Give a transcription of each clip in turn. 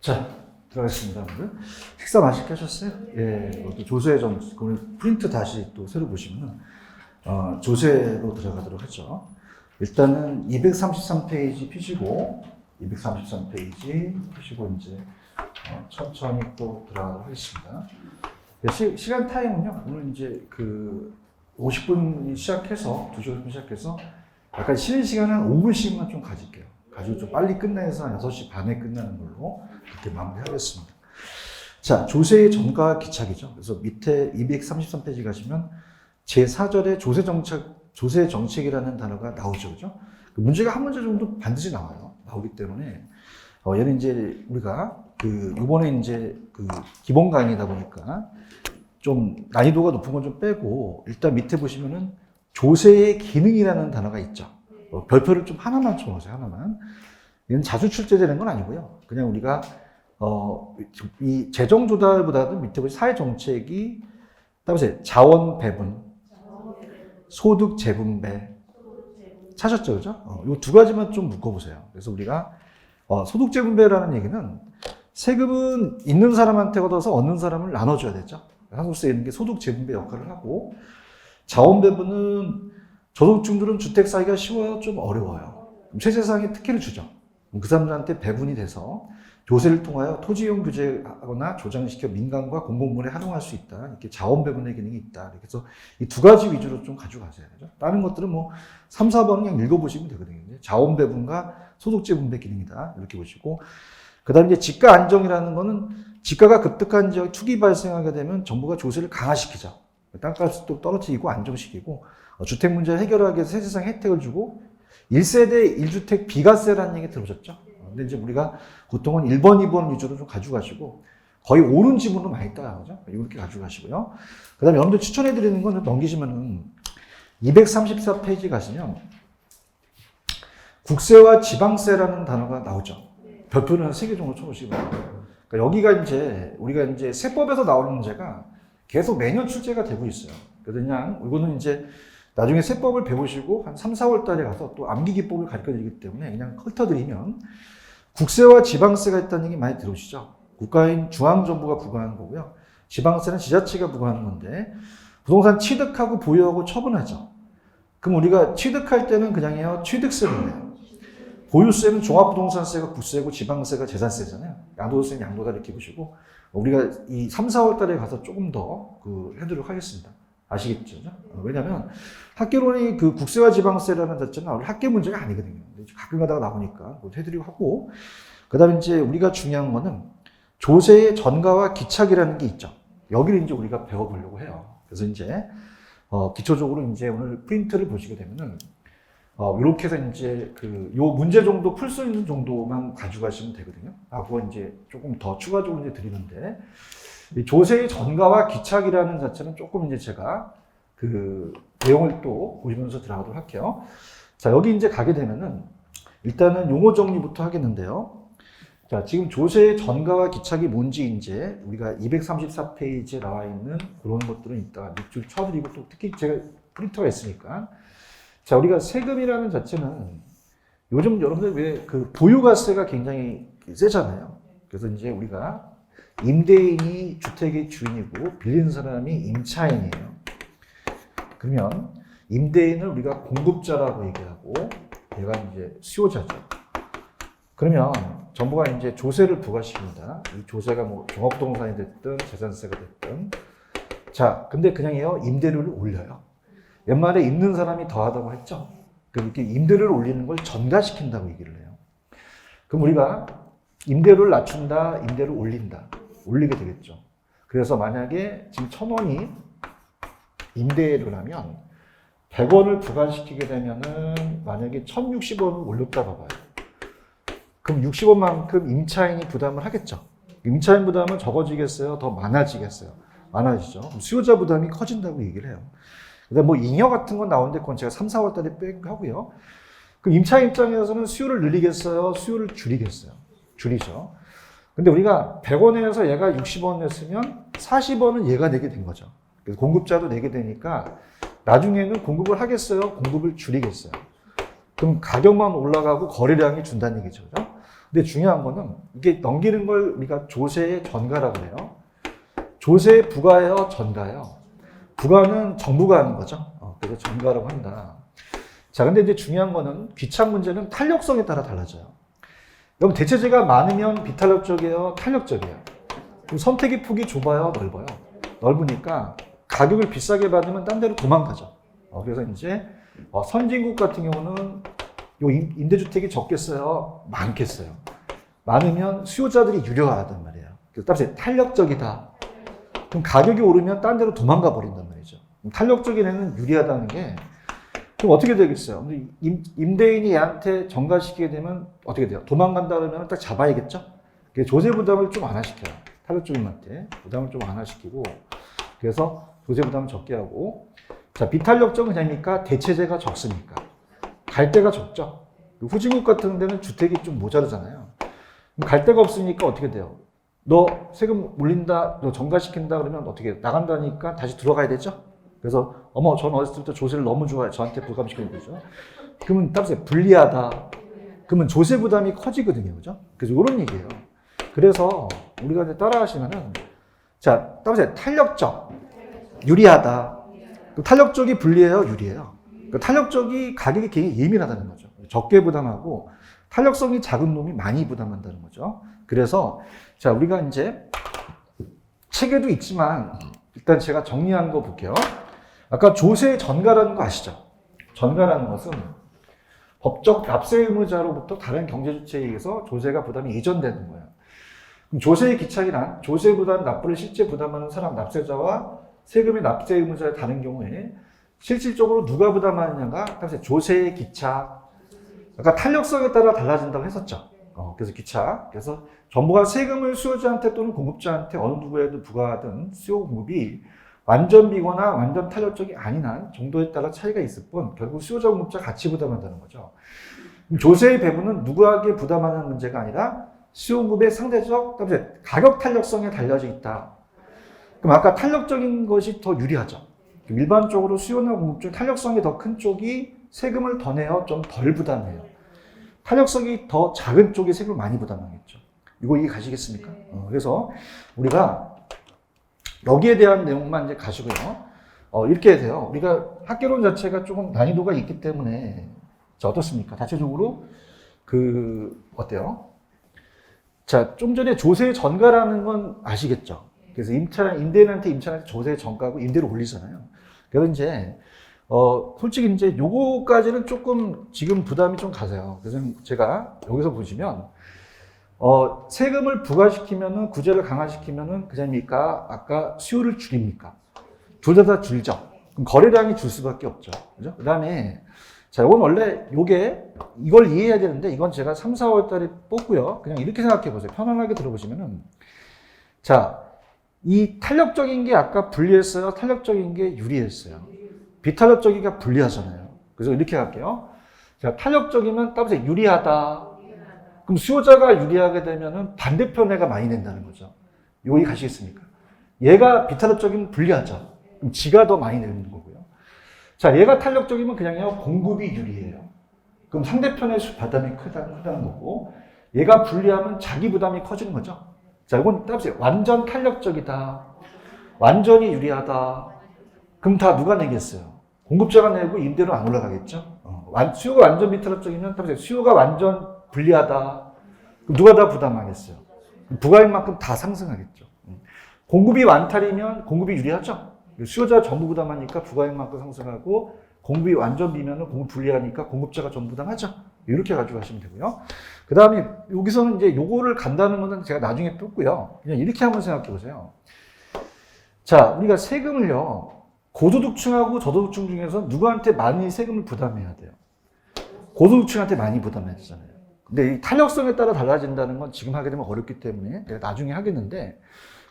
자, 들어가겠습니다. 오늘 식사 맛있게 하셨어요? 예, 또 조세 오늘 프린트 다시 또 새로 보시면 조세로 들어가도록 하죠. 일단은 233페이지 펴시고 233페이지 펴시고 이제 천천히 또 들어가도록 하겠습니다. 시간 타임은요. 오늘 이제 그 50분 시작해서 2시 50분 시작해서 약간 쉬는 시간 한 5분씩만 좀 가질게요. 가지고 좀 빨리 끝내서 한 6시 반에 끝나는 걸로 이렇게 마무리하겠습니다. 자, 조세의 전가와 기착이죠. 그래서 밑에 233페이지 가시면 제4절에 조세 정책이라는 단어가 나오죠. 그죠? 문제가 한 문제 정도 반드시 나오기 때문에 얘는 이제 우리가 이번에 이제 기본 강의다 보니까 좀 난이도가 높은 건 좀 빼고 일단 밑에 보시면은 조세의 기능이라는 단어가 있죠. 별표를 좀 하나만 쳐보세요. 하나만. 이건 자주 출제되는 건 아니고요. 그냥 우리가 이 재정 조달보다도 밑에 보시 사회 정책이 따보세요. 자원 배분, 소득 재분배 찾았죠, 그죠? 이 두 가지만 좀 묶어보세요. 그래서 우리가 소득 재분배라는 얘기는 세금은 있는 사람한테 얻어서 얻는 사람을 나눠줘야 되죠. 한국세 있는 게 소득 재분배 역할을 하고 자원 배분은 저소득층들은 주택 사기가 쉬워요? 좀 어려워요. 세제상에 특혜를 주죠. 그 사람들한테 배분이 돼서 조세를 통하여 토지이용 규제하거나 조장시켜 민간과 공공물에 활용할 수 있다. 이렇게 자원 배분의 기능이 있다. 그래서 이 두 가지 위주로 좀 가져가셔야 되죠. 다른 것들은 뭐 3, 4번은 그냥 읽어보시면 되거든요. 자원 배분과 소득재 분배 기능이다. 이렇게 보시고. 그 다음에 이제 지가 안정이라는 거는 지가가 급등한 지역 투기 발생하게 되면 정부가 조세를 강화시키죠. 땅값도 떨어뜨리고 안정시키고 주택 문제를 해결하기 위해서 세제상 혜택을 주고 1세대 1주택 비과세라는 얘기 들어보셨죠? 근데 이제 우리가 보통은 1번, 2번 위주로 좀 가져가시고 거의 오른 지분으로 많이 따요. 그죠? 이렇게 가져가시고요. 그 다음에 여러분들 추천해드리는 건 넘기시면은 234페이지 가시면 국세와 지방세라는 단어가 나오죠. 별표는 3개 정도 쳐보시기 바랍니다. 그러니까 여기가 이제 우리가 이제 세법에서 나오는 문제가 계속 매년 출제가 되고 있어요. 그래서 그냥 이거는 이제 나중에 세법을 배우시고 한 3, 4월 달에 가서 또 암기기법을 가르쳐 드리기 때문에 그냥 훑어드리면 국세와 지방세가 있다는 얘기 많이 들으시죠? 국가인 중앙정부가 부과하는 거고요. 지방세는 지자체가 부과하는 건데 부동산 취득하고 보유하고 처분하죠. 그럼 우리가 취득할 때는 그냥 해요. 취득세를 내요. 보유세는 종합부동산세가 국세고 지방세가 재산세잖아요. 양도세는 양도다 이렇게 보시고 우리가 이 3, 4월 달에 가서 조금 더 해드리도록 하겠습니다. 아시겠죠? 왜냐면 학계론이 국세와 지방세라는 자체는 학계 문제가 아니거든요. 가끔 가다가 나오니까 해드리고 하고 그 다음에 이제 우리가 중요한 거는 조세의 전가와 기착이라는 게 있죠. 여기를 이제 우리가 배워보려고 해요. 그래서 이제 기초적으로 이제 오늘 프린트를 보시게 되면은 이렇게 해서 이제 요 문제 정도 풀 수 있는 정도만 가져가시면 되거든요. 그거 이제 조금 더 추가적으로 이제 드리는데 이 조세의 전가와 기착이라는 자체는 조금 이제 제가 내용을 또 보시면서 들어가도록 할게요. 자, 여기 이제 가게 되면은 일단은 용어 정리부터 하겠는데요. 자, 지금 조세의 전가와 기착이 뭔지 이제 우리가 234페이지에 나와 있는 그런 것들은 이따가 밑줄 쳐드리고 또 특히 제가 프린터가 있으니까 자, 우리가 세금이라는 자체는 요즘 여러분들 왜 보유가세가 굉장히 세잖아요. 그래서 이제 우리가 임대인이 주택의 주인이고 빌린 사람이 임차인이에요. 그러면 임대인을 우리가 공급자라고 얘기하고 얘가 이제 수요자죠. 그러면 정부가 이제 조세를 부과시킵니다. 이 조세가 뭐 종합부동산이 됐든 재산세가 됐든 자, 근데 그냥 임대료를 올려요. 옛말에 있는 사람이 더하다고 했죠. 그렇게 임대료를 올리는 걸 전가시킨다고 얘기를 해요. 그럼 우리가 임대료를 낮춘다, 임대료를 올린다. 올리게 되겠죠. 그래서 만약에 지금 1,000원이 임대료라면 100원을 부과시키게 되면은 만약에 1,060원을 올렸다 봐봐요. 그럼 60원만큼 임차인이 부담을 하겠죠. 임차인 부담은 적어지겠어요? 더 많아지겠어요? 많아지죠. 수요자 부담이 커진다고 얘기를 해요. 그다음 뭐 잉여 같은 건 나오는데 그건 제가 3, 4월 달에 빼고 하고요. 그럼 임차인 입장에서는 수요를 늘리겠어요? 수요를 줄이겠어요? 줄이죠. 근데 우리가 100원에서 얘가 60원 냈으면 40원은 얘가 내게 된 거죠. 그래서 공급자도 내게 되니까 나중에는 공급을 하겠어요? 공급을 줄이겠어요? 그럼 가격만 올라가고 거래량이 준다는 얘기죠. 근데 중요한 거는 이게 넘기는 걸 우리가 조세의 전가라고 해요. 조세의 부가예요, 전가예요. 부가는 정부가 하는 거죠. 그래서 전가라고 한다. 자, 근데 이제 중요한 거는 귀착 문제는 탄력성에 따라 달라져요. 그럼 대체재가 많으면 비탄력적이에요, 탄력적이에요. 그럼 선택의 폭이 좁아요, 넓어요. 넓으니까 가격을 비싸게 받으면 딴 데로 도망가죠. 그래서 이제 선진국 같은 경우는 요 임대주택이 적겠어요, 많겠어요. 많으면 수요자들이 유려하단 말이에요. 그래서 따라서 탄력적이다. 그럼 가격이 오르면 딴 데로 도망가 버린단 말이죠. 탄력적인 애는 유리하다는 게 그럼 어떻게 되겠어요? 임대인이 얘한테 전가시키게 되면 어떻게 돼요? 도망간다 그러면 딱 잡아야겠죠? 조세 부담을 좀 완화시켜요. 탄력적인한테 부담을 좀 완화시키고 그래서 조세 부담을 적게 하고 자, 비탄력적은 뭐냐니까 대체재가 적으니까 갈 데가 적죠. 후진국 같은 데는 주택이 좀 모자르잖아요. 갈 데가 없으니까 어떻게 돼요? 너 세금 올린다, 너 전가시킨다 그러면 어떻게 나간다니까 다시 들어가야 되죠? 그래서 어머 전 어렸을 때부터 조세를 너무 좋아해 저한테 부담시키는 거죠. 그러면 따라서 불리하다. 그러면 조세 부담이 커지거든요, 그죠? 그래서 이런 얘기예요. 그래서 우리가 이제 따라하시면은 자 따라서 탄력적, 유리하다. 탄력적이 불리해요, 유리해요. 탄력적이 가격이 굉장히 예민하다는 거죠. 적게 부담하고 탄력성이 작은 놈이 많이 부담한다는 거죠. 그래서 자 우리가 이제 책에도 있지만 일단 제가 정리한 거 볼게요. 아까 조세 전가라는 거 아시죠? 전가라는 것은 법적 납세 의무자로부터 다른 경제주체에 의해서 조세가 부담이 이전되는 거예요. 그럼 조세의 기착이란 조세 부담 납부를 실제 부담하는 사람 납세자와 세금의 납세 의무자의 다른 경우에 실질적으로 누가 부담하느냐가 따라서 조세의 기착, 아까 탄력성에 따라 달라진다고 했었죠. 그래서 기착. 그래서 정부가 세금을 수요자한테 또는 공급자한테 어느 누구에도 부과하든 수요 공급이 완전 비거나 완전 탄력적이 아닌 한 정도에 따라 차이가 있을 뿐 결국 수요자 공급자 같이 부담한다는 거죠. 조세의 배분은 누구에게 부담하는 문제가 아니라 수요 공급의 상대적 가격 탄력성에 달려져 있다. 그럼 아까 탄력적인 것이 더 유리하죠. 일반적으로 수요나 공급 중 탄력성이 더 큰 쪽이 세금을 더 내요, 좀 덜 부담해요. 탄력성이 더 작은 쪽이 세금을 많이 부담하겠죠. 이거 이해 가시겠습니까? 그래서 우리가 여기에 대한 내용만 이제 가시고요. 이렇게 돼요. 우리가 학개론 자체가 조금 난이도가 있기 때문에 자, 어떻습니까? 자체적으로 어때요? 자, 좀 전에 조세 전가라는 건 아시겠죠? 그래서 임대인한테 임차인한테 조세 전가하고 임대료 올리잖아요. 그래서 이제 솔직히 이제 요거까지는 조금 지금 부담이 좀 가세요. 그래서 제가 여기서 보시면 세금을 부과시키면은 구제를 강화시키면은 그냥입니까? 아까 수요를 줄입니까? 둘 다 줄죠. 그럼 거래량이 줄 수밖에 없죠. 그죠? 그다음에 자, 이건 원래 이걸 이해해야 되는데 이건 제가 3, 4월 달에 뽑고요. 그냥 이렇게 생각해 보세요. 편안하게 들어보시면은 자, 이 탄력적인 게 아까 불리했어요. 탄력적인 게 유리했어요. 비탄력적이가 불리하잖아요. 그래서 이렇게 할게요. 자, 탄력적이면 따라서 유리하다. 그럼 수요자가 유리하게 되면은 반대편 애가 많이 낸다는 거죠. 여기 가시겠습니까? 얘가 비탄력적이면 불리하죠. 그럼 지가 더 많이 내는 거고요. 자, 얘가 탄력적이면 그냥요, 공급이 유리해요. 그럼 상대편의 부담이 크다는 거고, 얘가 불리하면 자기 부담이 커지는 거죠. 자, 이건 따라서 완전 탄력적이다. 완전히 유리하다. 그럼 다 누가 내겠어요? 공급자가 내고 임대료 안 올라가겠죠? 수요가 완전 비탄력적이면 따라서 수요가 완전 불리하다. 그럼 누가 다 부담하겠어요? 부가액만큼 다 상승하겠죠. 공급이 완탈이면 공급이 유리하죠? 수요자가 전부 부담하니까 부가액만큼 상승하고 공급이 완전 비면은 공급 불리하니까 공급자가 전부 부담하죠. 이렇게 가지고 하시면 되고요. 그 다음에 여기서는 이제 요거를 간다는 거는 제가 나중에 뽑고요. 그냥 이렇게 한번 생각해 보세요. 자, 우리가 세금을요, 고소득층하고 저소득층 중에서 누구한테 많이 세금을 부담해야 돼요? 고소득층한테 많이 부담해야 되잖아요. 근데 이 탄력성에 따라 달라진다는 건 지금 하게 되면 어렵기 때문에 내가 나중에 하겠는데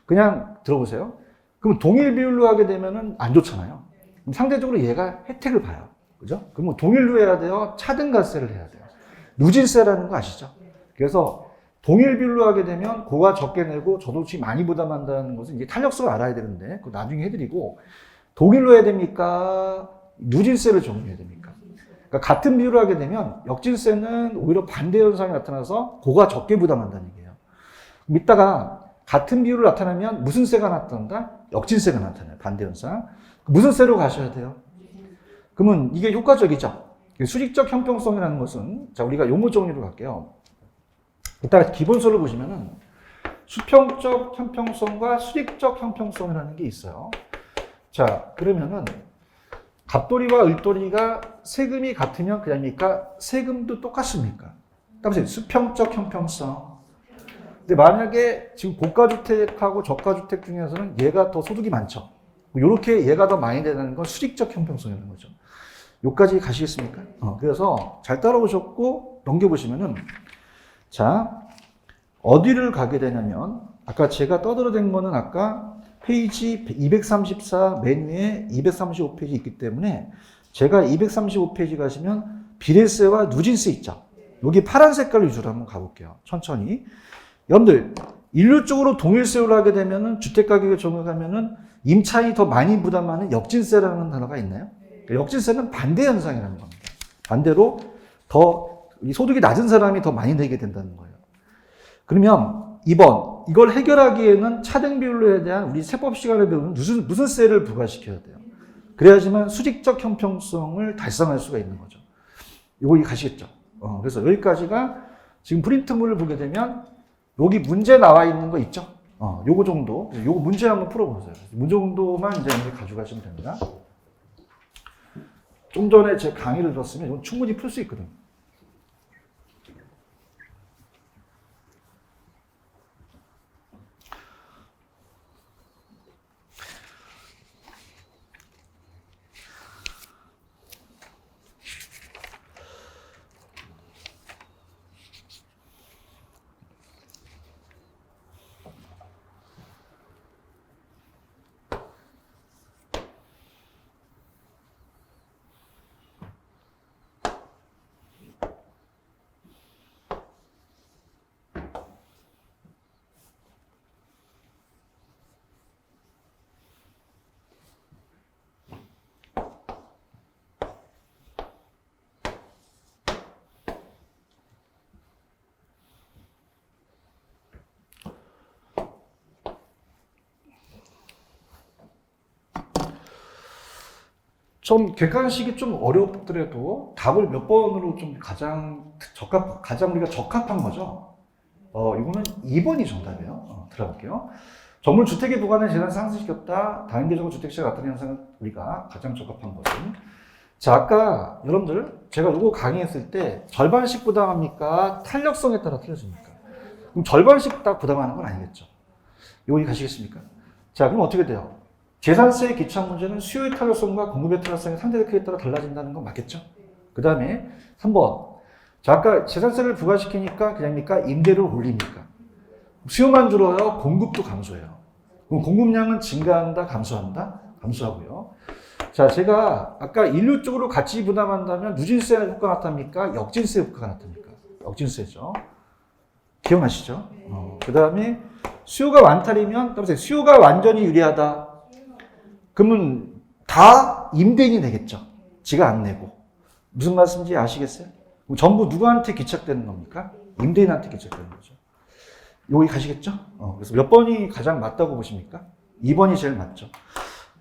그냥 들어보세요. 그럼 동일 비율로 하게 되면은 안 좋잖아요. 그럼 상대적으로 얘가 혜택을 봐요. 그죠? 그러면 동일로 해야 돼요? 차등가세를 해야 돼요. 누진세라는 거 아시죠? 그래서 동일 비율로 하게 되면 고가 적게 내고 저소득층이 많이 부담한다는 것은 이게 탄력성을 알아야 되는데 그거 나중에 해드리고 동일로 해야 됩니까? 누진세를 적용해야 됩니까? 그러니까 같은 비율을 하게 되면 역진세는 오히려 반대 현상이 나타나서 고가 적게 부담한다는 얘기예요. 이따가 같은 비율을 나타내면 무슨 세가 나타난다? 역진세가 나타나요. 반대 현상. 무슨 세로 가셔야 돼요? 그러면 이게 효과적이죠. 수직적 형평성이라는 것은, 자, 우리가 용어 정리로 갈게요. 이따가 기본서를 보시면은 수평적 형평성과 수직적 형평성이라는 게 있어요. 자, 그러면은 갑돌이와 을돌이가 세금이 같으면 그냥입니까? 세금도 똑같습니까? 그러니까 수평적 형평성. 근데 만약에 지금 고가주택하고 저가주택 중에서는 얘가 더 소득이 많죠. 이렇게 얘가 더 많이 되는 건 수직적 형평성이라는 거죠. 여기까지 가시겠습니까? 그래서 잘 따라오셨고 넘겨보시면은, 자, 어디를 가게 되냐면, 아까 제가 떠들어댄 거는 아까 페이지 234 맨 위에 235페이지 있기 때문에, 제가 235페이지 가시면 비례세와 누진세 있죠. 여기 파란 색깔 위주로 한번 가볼게요. 천천히. 여러분들, 일률적으로 동일세율을 하게 되면은 주택가격에 적용하면은 임차인이 더 많이 부담하는 역진세라는 단어가 있나요? 역진세는 반대 현상이라는 겁니다. 반대로 더 소득이 낮은 사람이 더 많이 내게 된다는 거예요. 그러면 2번, 이걸 해결하기에는 차등 비율에 대한 우리 세법 시간에 배우는 무슨 세를 부과시켜야 돼요. 그래야지만 수직적 형평성을 달성할 수가 있는 거죠. 이거 가시겠죠? 그래서 여기까지가 지금 프린트물을 보게 되면 여기 문제 나와 있는 거 있죠? 요거 정도. 요거 문제 한번 풀어보세요. 문제 정도만 이제 가져가시면 됩니다. 좀 전에 제 강의를 들었으면 이건 충분히 풀 수 있거든요. 좀 객관식이 좀 어렵더라도 답을 몇 번으로 좀 가장 우리가 적합한 거죠. 이거는 2번이 정답이에요. 들어볼게요. 정물 주택에 부과된 재산 상승시켰다. 다인계적으로 주택시가 나타나는 현상은 우리가 가장 적합한 것은. 자, 아까 여러분들 제가 이거 강의했을 때 절반씩 부담합니까? 탄력성에 따라 틀려집니까? 그럼 절반씩 다 부담하는 건 아니겠죠. 이거 가시겠습니까? 자, 그럼 어떻게 돼요? 재산세의 기착 문제는 수요의 탄력성과 공급의 탄력성의 상대 크기에 따라 달라진다는 건 맞겠죠? 그 다음에 3번. 자, 아까 재산세를 부과시키니까 그냥입니까? 임대료를 올립니까? 수요만 줄어요? 공급도 감소해요. 그럼 공급량은 증가한다? 감소한다? 감소하고요. 자, 제가 아까 일률적으로 같이 부담한다면 누진세 효과가 나타납니까? 역진세 효과가 나타납니까? 역진세죠. 기억나시죠? 그 다음에 수요가 완탈이면, 수요가 완전히 유리하다. 그러면 다 임대인이 내겠죠. 지가 안 내고. 무슨 말씀인지 아시겠어요? 그럼 전부 누구한테 기착되는 겁니까? 임대인한테 기착되는 거죠. 여기 가시겠죠? 그래서 몇 번이 가장 맞다고 보십니까? 2번이 제일 맞죠.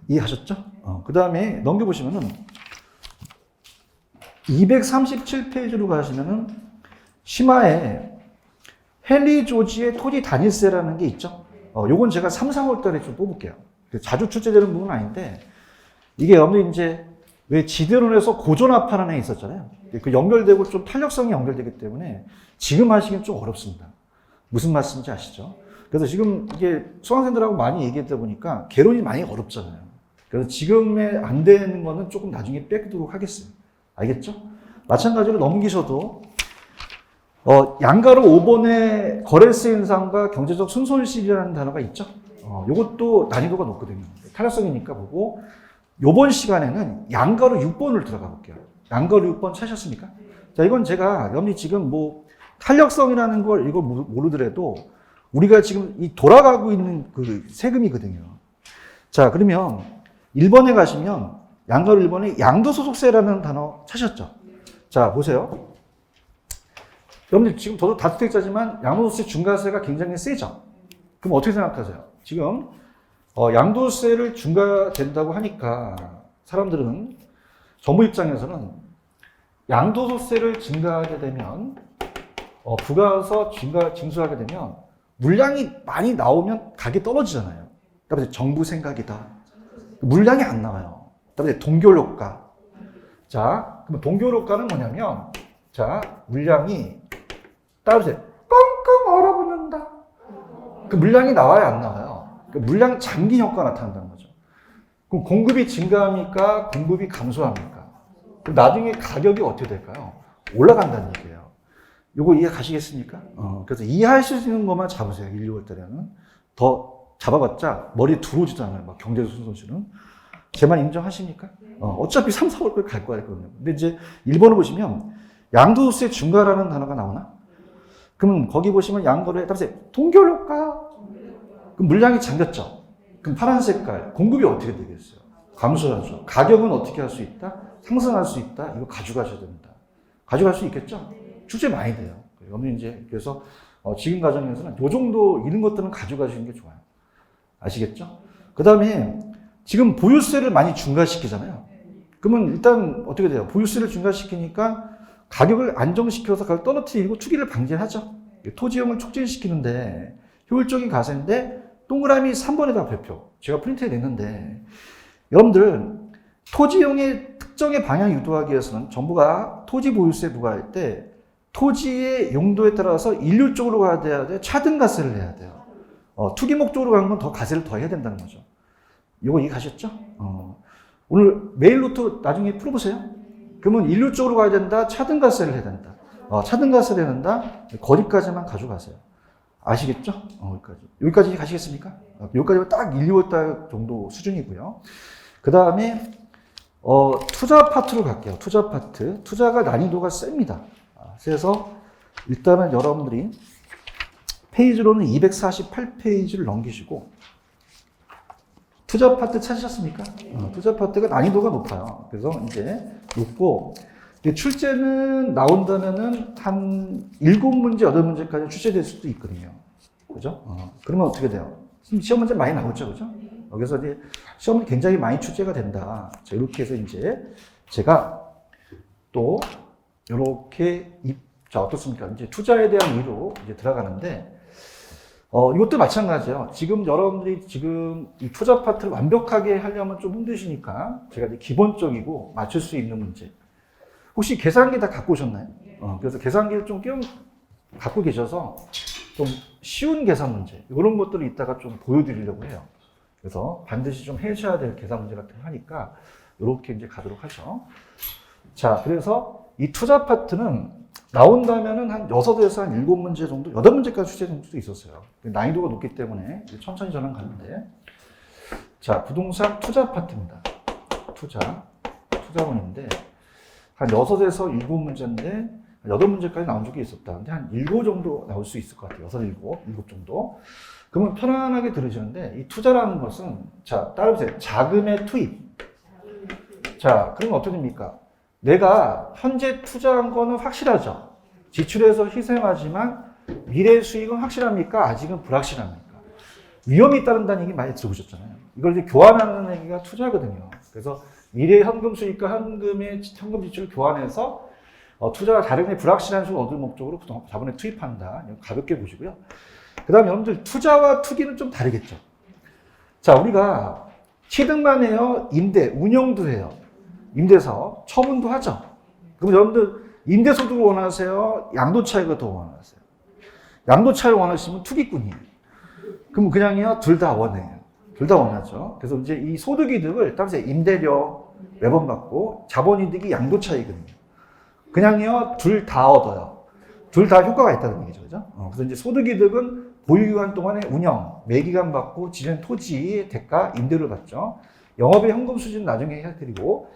이해하셨죠? 그 다음에 넘겨보시면은 237페이지로 가시면은 심화에 헨리 조지의 토지 단일세라는 게 있죠. 요건 제가 3, 4월 달에 좀 뽑을게요. 자주 출제되는 부분은 아닌데, 이게 여러분들 이제 왜 지대론에서 고전압하는 애 있었잖아요. 그 연결되고 좀 탄력성이 연결되기 때문에 지금 하시기는 좀 어렵습니다. 무슨 말씀인지 아시죠? 그래서 지금 이게 수강생들하고 많이 얘기하다 보니까 개론이 많이 어렵잖아요. 그래서 지금에 안 되는 거는 조금 나중에 빼도록 하겠어요. 알겠죠? 마찬가지로 넘기셔도 양가로 5번에 거래세 인상과 경제적 순손실이라는 단어가 있죠. 요것도 난이도가 높거든요. 탄력성이니까 보고, 요번 시간에는 양가로 6번을 들어가 볼게요. 양가로 6번 찾으셨습니까? 자, 이건 제가 여러분이 지금 뭐 탄력성이라는 걸 이걸 모르더라도 우리가 지금 이 돌아가고 있는 그 세금이거든요. 자, 그러면 1번에 가시면 양가로 1번에 양도소득세라는 단어 찾으셨죠? 자, 보세요. 여러분들 지금 저도 다주택자지만 양도소득세 중과세가 굉장히 세죠? 그럼 어떻게 생각하세요? 지금 양도세를 중과된다고 하니까 사람들은 정부 입장에서는 양도소득세를 증가하게 되면 부가서 징수하게 되면 물량이 많이 나오면 가격이 떨어지잖아요. 그다음에 정부 생각이다. 물량이 안 나와요. 그다음에 동결효과. 자, 그럼 동결효과는 뭐냐면 자, 물량이 따라서 꽁꽁 얼어붙는다. 그 물량이 나와야 안 나와요. 그 물량 잠긴 효과가 나타난다는 거죠. 그럼 공급이 증가합니까? 공급이 감소합니까? 그럼 나중에 가격이 어떻게 될까요? 올라간다는 얘기예요. 요거 이해 가시겠습니까? 그래서 이해하실 수 있는 것만 잡으세요. 1, 2월 달에는. 더 잡아봤자 머리에 들어오지도 않아요. 막 경제선수는. 제 말 인정하십니까? 어차피 3, 4월 걸 갈 거예요. 근데 이제 1번을 보시면 양도세 중과라는 단어가 나오나? 그럼 거기 보시면 양도를 따라서 동결효과. 그럼 물량이 잠겼죠. 그럼 파란 색깔 공급이 어떻게 되겠어요? 감소하죠. 가격은 어떻게 할 수 있다? 상승할 수 있다. 이거 가져가셔야 됩니다. 가져갈 수 있겠죠? 출제 많이 돼요. 여러분 이제 그래서 지금 과정에서는 요 정도 이런 것들은 가져가시는 게 좋아요. 아시겠죠? 그 다음에 지금 보유세를 많이 중과시키잖아요. 그러면 일단 어떻게 돼요? 보유세를 중과시키니까 가격을 안정시켜서 가격 떨어뜨리고 투기를 방지하죠. 토지형을 촉진시키는데 효율적인 가세인데 동그라미 3번에다 별표. 제가 프린트해 냈는데 여러분들 토지형의 특정의 방향 유도하기 위해서는 정부가 토지 보유세 부과할 때 토지의 용도에 따라서 일률 쪽으로 가야 돼요? 차등가세를 해야 돼요. 투기 목적으로 가는 건 더 가세를 더 해야 된다는 거죠. 이거 이해가셨죠? 오늘 메일 노트 나중에 풀어보세요. 그러면 일률 쪽으로 가야 된다, 차등가세를 해야 된다. 차등가세를 해야 된다, 거기까지만 가져가세요. 아시겠죠? 여기까지. 여기까지 가시겠습니까? 여기까지가 딱 1, 2월 달 정도 수준이고요. 그 다음에 투자 파트로 갈게요. 투자 파트. 투자가 난이도가 셉니다. 그래서 일단은 여러분들이 페이지로는 248페이지를 넘기시고 투자 파트 찾으셨습니까? 투자 파트가 난이도가 높아요. 그래서 이제 높고 출제는 나온다면은 한 7문제, 8문제까지 출제될 수도 있거든요. 그죠? 그러면 어떻게 돼요? 시험 문제 많이 나오죠, 그죠? 그래서 이제 시험은 굉장히 많이 출제가 된다. 자, 이렇게 해서 이제 제가 또 이렇게 자, 어떻습니까? 이제 투자에 대한 이유로 이제 들어가는데, 이것도 마찬가지예요. 지금 여러분들이 지금 이 투자 파트를 완벽하게 하려면 좀 힘드시니까 제가 이제 기본적이고 맞출 수 있는 문제. 혹시 계산기 다 갖고 오셨나요? 그래서 계산기를 좀 갖고 계셔서 좀 쉬운 계산 문제, 이런 것들을 이따가 좀 보여드리려고 해요. 그래서 반드시 좀 해셔야 될 계산 문제 같은 거 하니까 이렇게 이제 가도록 하죠. 자, 그래서 이 투자 파트는 나온다면은 한 6에서 한 7문제 정도, 8문제까지 출제될 수도 있었어요. 난이도가 높기 때문에 천천히 저는 가는데. 자, 부동산 투자 파트입니다. 투자원인데, 한 6에서 7문제인데, 8문제까지 나온 적이 있었다. 근데 한 7 정도 나올 수 있을 것 같아요. 6, 7 정도. 그러면 편안하게 들으시는데, 이 투자라는 것은, 자, 따라보세요. 자금의 투입. 자, 그러면 어떻게 됩니까? 내가 현재 투자한 거는 확실하죠. 지출해서 희생하지만 미래 수익은 확실합니까? 아직은 불확실합니까? 위험이 따른다는 얘기 많이 들어보셨잖아요. 이걸 이제 교환하는 얘기가 투자거든요. 그래서 미래 현금 수익과 현금 지출을 교환해서 투자가 다른 불확실한 수익을 얻을 목적으로 자본에 투입한다. 가볍게 보시고요. 그 다음에 여러분들 투자와 투기는 좀 다르겠죠. 자, 우리가 취득만 해요? 운영도 해요. 임대사업, 처분도 하죠. 그럼 여러분들 임대소득을 원하세요? 양도차익을 더 원하세요? 양도차익을 원하시면 투기꾼이에요. 그럼 그냥요? 둘 다 원해요. 둘 다 원하죠. 그래서 이제 이 소득이득을 따라서 임대료 매번 받고 자본이득이 양도차익이거든요. 그냥요? 둘 다 얻어요. 둘 다 효과가 있다는 얘기죠. 그죠? 그래서 이제 소득이득은 보유기간 동안에 운영, 매기간 받고 지른 토지의 대가, 임대료를 받죠. 영업의 현금 수준은 나중에 해드리고,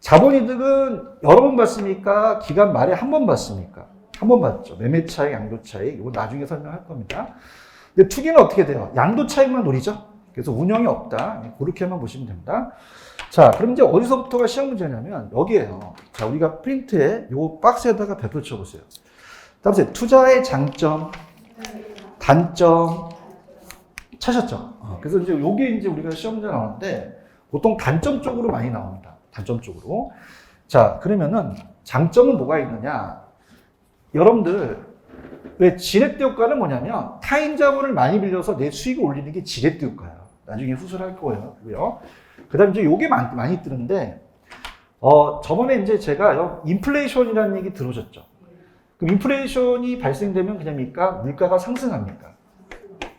자본이득은 여러 번 받습니까? 기간 말에 한 번 받습니까? 한 번 받죠. 매매차익, 양도차익. 이거 나중에 설명할 겁니다. 근데 투기는 어떻게 돼요? 양도차익만 노리죠. 그래서 운영이 없다. 그렇게만 보시면 됩니다. 자, 그럼 이제 어디서부터가 시험 문제냐면 여기에요. 자, 우리가 프린트에 요 박스에다가 배표 쳐보세요. 다음에 투자의 장점, 단점 찾았죠. 그래서 이제 요게 이제 우리가 시험 문제 나오는데 보통 단점 쪽으로 많이 나옵니다. 단점 쪽으로. 자, 그러면은 장점은 뭐가 있느냐? 여러분들 왜 지렛대 효과는 뭐냐면 타인 자본을 많이 빌려서 내 수익을 올리는 게 지렛대 효과예요. 나중에 후술할 거예요. 그 다음에 이제 요게 많이 뜨는데, 저번에 이제 제가 인플레이션이라는 얘기 들으셨죠? 그럼 인플레이션이 발생되면 그냥입니까? 물가가 상승합니까?